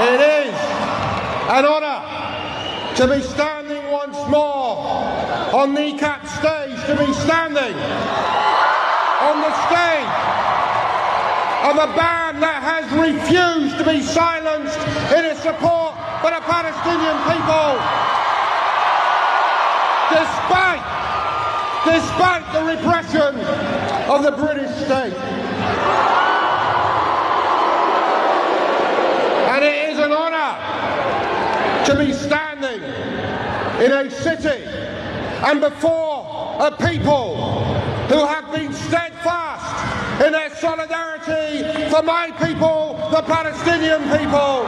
It is an honour to be standing once more on NECAP stage, to be standing on the stage of a band that has refused to be silenced in its support for the Palestinian people, despite the repression of the British state. And it is an honour to be standing in a city and before a people who have been steadfast in their solidarity for my people, the Palestinian people.